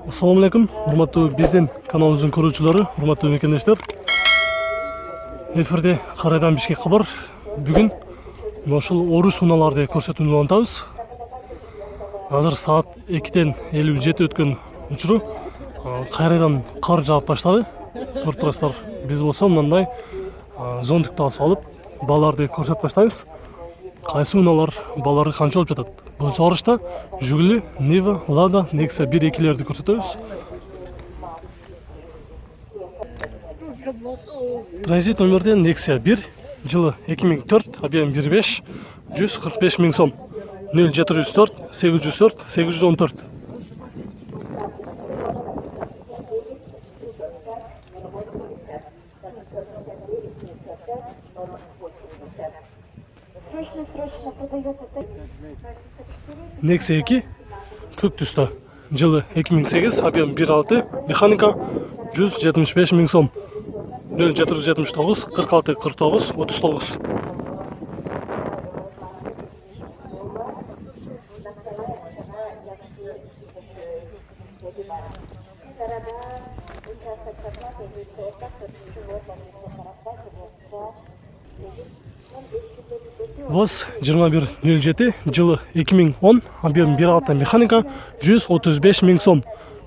Assalamu alaikum, hurmatli bizden kanalımızın korucuları, hurmatli mekendeshler. Efirde Qaraydan Bishkek xabar. Bugün ошол орус унааларды көрсөтүүнү улантабыз. Азыр саат 2-ден 57 өткөн учуру кайрадан кар жаап баштады. Көрүп турасыздар, биз болсо мындай зонтикти асып алып, баларды көрсөтүп баштайбыз. Кайсы унаалар балары канча болуп жатат? Бул чыгарышта Жигули, Нива, Лада, Nexia 1-2-лерди көрсөтөбүз. Транзит номерде Nexia 1, жылы 2004, объем 1.5, 145 миң сом. 0704 804 814. Nexia 2, көк түстө. Жылы 2008, объем 1.6, механика 175 миң сом. 0779 46 49 39. ВАЗ 2107, жылы 2010, объем 1.6, механика 135 миң сом.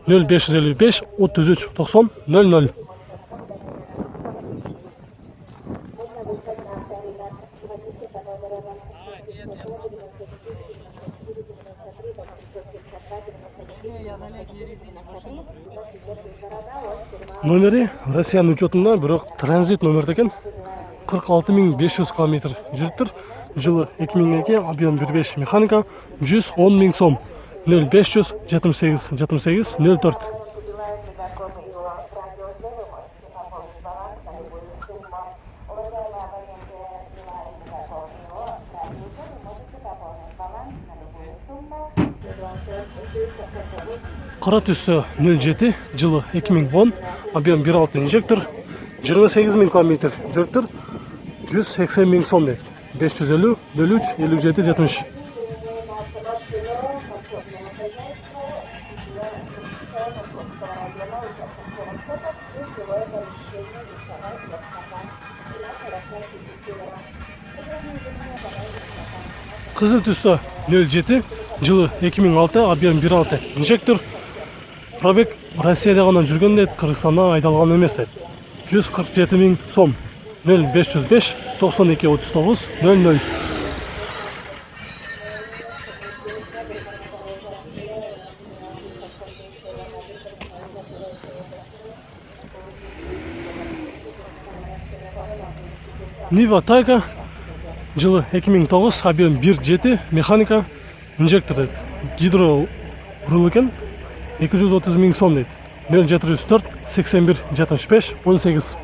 0555 33 90 00. Номери Россияның учетунда, бирок транзит номер экен. 46500 км жүрүптүр. Жылы 2002, объем 1.5, механика 110 миң сом. 0500 78 78 04. Кара түстө 07, жылы 2010, объем 1.6 инжектор, 28 миң км жүрүптүр. 180 миң сом дейт. 550 03 57 70. Кызыл түстө 07, жылы 2006, объем 1.6 инжектор. Пробег Россияда гана жүргөн дейт, Кыргызстанда айдалган эмес дейт. 147 миң сом. 0505 92 39 00. Нива Тайга, жылы 2009, объем 1.7, механика, инжектор дейт. Гидро рул экен, 230 миң сом дейт. 0704 81 75 18.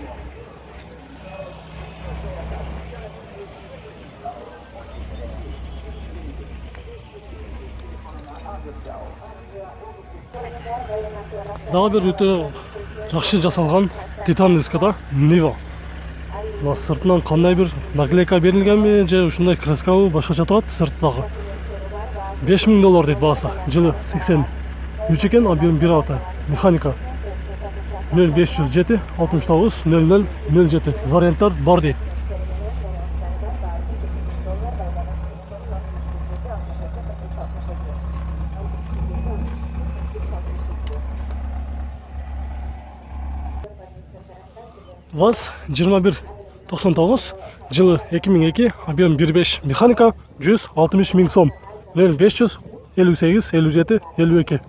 Дагы бир өтө жакшы жасалган титан дискада Нива. Сыртынан кандай бир наклейка берилгенби же ушундай краскабы башкача турат сыртындагы. 5000 доллар дейт баасы. Жылы 83 экен, объем 1.6, механика 0507 69 00 07. Варианттар бар дейт. ВАЗ 2199, жылы 2002, объем 1.5, механика 160 миң сом. 0500 58 57 52.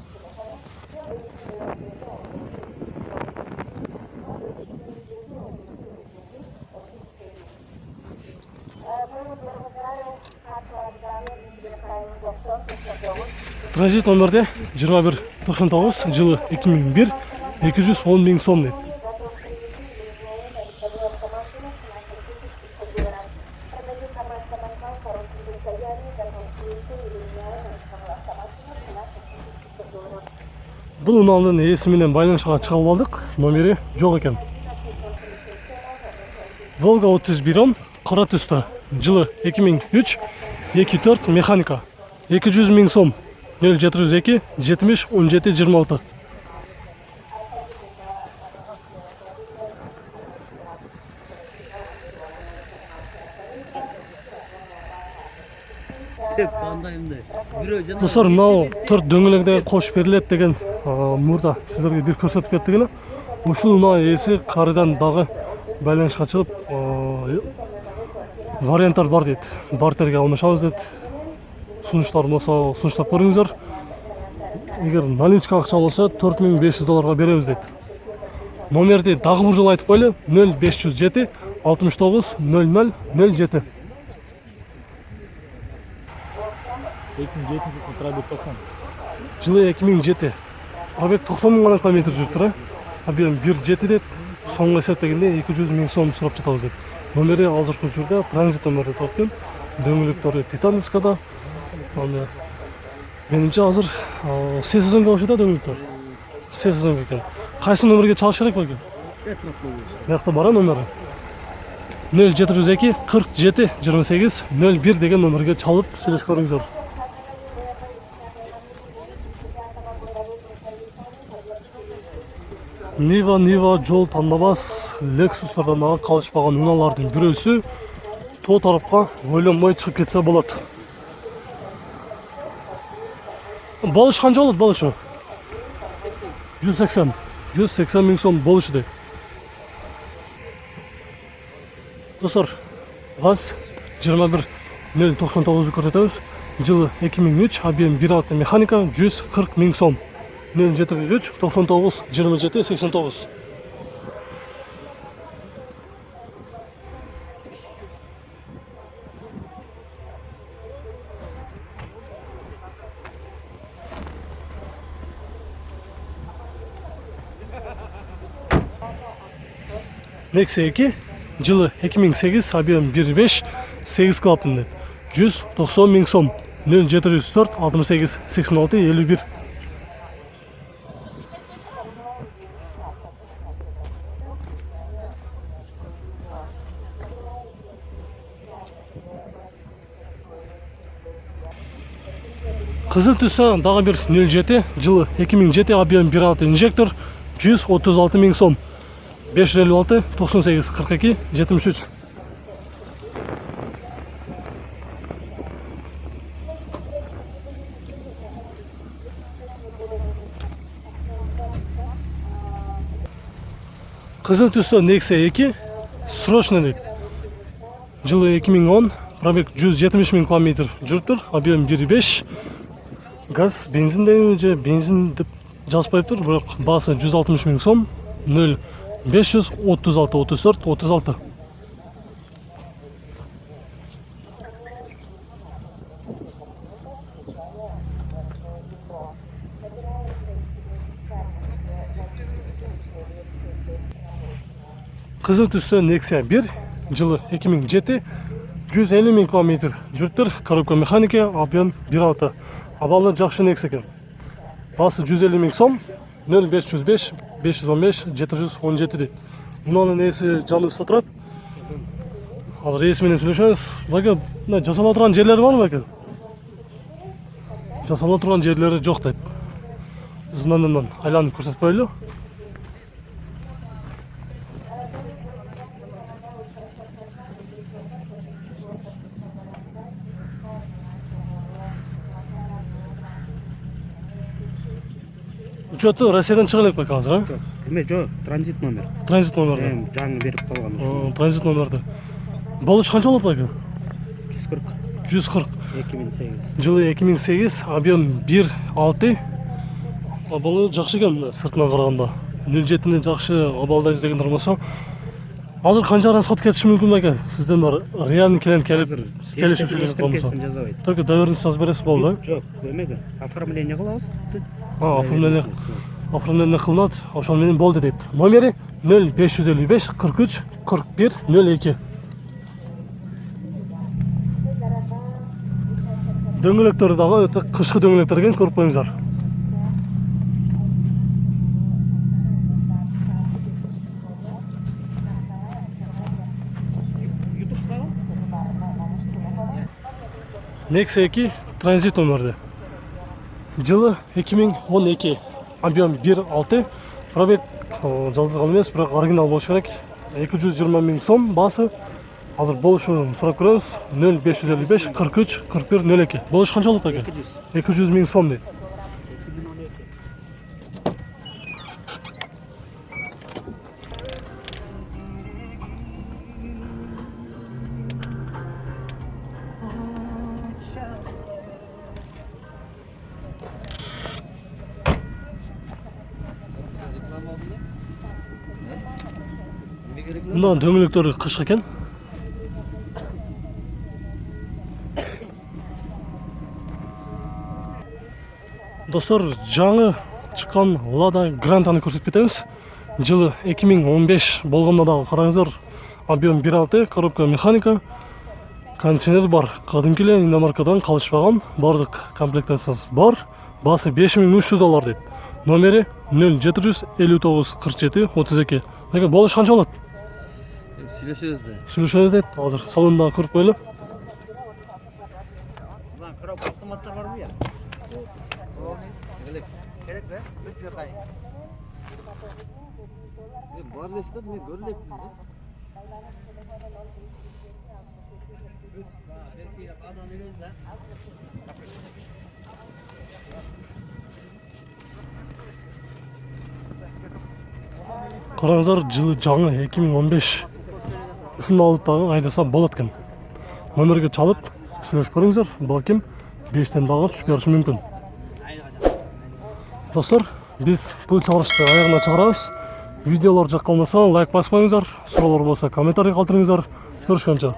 Транзит номерде 2199, жылы 2001, 210 миң сом дейт. Бұл унаалдын ээси менен байланышка чыга албадык, номери жок экен. Волга 3110, кара түстө, жылы 2003, 2.4, механика 200 миң сом. 0702 70 17 26. Достар, мынау төрт дөңгелектен қосып беріледі деген мурда сіздерге бір көрсетіп кеттік эле. Ушул мына эси карыдан дагы байланышка чыгып, варианттар бар дейт. Бартерге алмашабыз дейт. Сунуштар болсо сунуштап көрүңүздөр. Эгер наличка акча болсо $4500 беребиз дейт. Номерди дагы бир жолу айтып коелу: 0507 69 00 07. 2007 жылы пробег 90. Жылы 2007. Пробег 90 миң гана километр жүрүп тур. Объем 1.7 дейт. Соңғы эсептегенде 200 миң сом сурап жатабыз дейт. Номери азыркы учурда транзит номерде турат. Дөңгөлөктөрү титан дискада. Менимче азыр C сезонго окшойт дөңгөлөктөр. C сезонго экен. Кайсы номерге чалыш керек белки? Биякта бар номери. 0702 47 28 01 деген номерге чалып сүйлөшүп көрүңүздөр. Нива жол тандабас, Lexus'lardan ага калышпаган унаалардын бирөөсү тоо тарапка ойлонбой чыгып кетсе болот. Болуш канча болот болушу? 180 миң сом болушу дейт. Достор, газ 21.099 көрсөтөбүз. Жылы 2003, объем 1 атты механика 140 миң сом. 0703 99 27 89. Nexia 2, жылы 2008, объем 1.5, 8 клапанды. 190 миң сом. 0704 68 86 51. Кызыл түстө дагы бир 07, жылы 2007, объем 1.6 инжектор, 136 миң сом. 556 98 42 73. Кызыл түстө Nexia 2, срочно дейт. Жылы 2010, пробег 170 миң километр жүрүптүр, объем 1.5. Газ, бензин деген же бензин деп жазбайыптыр, бирок баасы 160 миң сом. 0 536 34 36. Кызыл түстө Nexia 1, жылы 2007, 150 миң километр жүрүптүр, коробка механика, объем 1.6. Абалы жакшы Nexia экен. Баасы 150 миң сом. 0505 515 717 дейт. Мунун эси жалыбызда турат. Азыр эси менен сүйлөшөбүз. Бага жасала турган жерлери барбы экен? Жасала турган жерлери жок дейт. Биз мындан айланып көрсөтүп коелу. Учету Россиядан чыга элек бек азыр, а? Жок, эме жок, транзит номер. Транзит номерди. Жаңы берип калган ушул. Транзит номерди. Болуш канча болот бек? 140. 140. 2008. Жылы 2008, объем 1.6. Абалы жакшы экен сыртынан караганда. 07-ни жакшы абалда издегендер болсо, азыр канчадан сатып кетиши мүмкүн бекен? Сизден бар реальный клиент келишип болсо. Только доверенность жазып бересиз болду, а? Жок, эмеге оформление кылабыз. Оформление кылынат, ошол менен болду дейт. Номери 0555 43 41 02. Дөңгөлөктөрү дагы өтө кышкы дөңгөлөктөр экен, көрүп коюңуздар. Nexia 2 транзит номерде. Жылы 2012. Объем 1.6. Пробег жазылған емес, бірақ оригинал болуш керек. 220 000 сом басы. Азыр болушун сурап көрөбүз. 0555 43 41 02. Болуш канча болот экен? 200 000 сом дейт. 2012. Мындан дөңгөлөктөрү кышкы экен. Достор, жаңы чыккан Lada Granta'ны көрсөтүп кетебиз. Жылы 2015 болгондо дагы караңыздар. Объем 1.6, коробка механика, кондиционер бар. Кадимки эле иномаркадан калышпаган, бардык комплектациясы бар. Басы $5300 дейт. Номери 0759 47 32. Неге болуш канча болот? Сүйлөшөбүз дейт. Азыр салонда көрүп коелу. Lan kırıp otomatlar var mı ya? Gerek be, bütçe kayın. Var da işte ne görülek mi? Belki adam veririz de. Караңыздар, жылы жаңы 2015. Ушуну алып дагы айдаса болот экен. Номерге чалып сүйлөшүп көрүңүздөр. Балким 5тен дагы түшүп бериши мүмкүн. Достор, биз бул чыгарышты аягына чыгарабыз. Видеолор жаккан болсо лайк баспаңыздар, суроолор болсо комментарий калтырыңыздар. Көрүшкөнчө.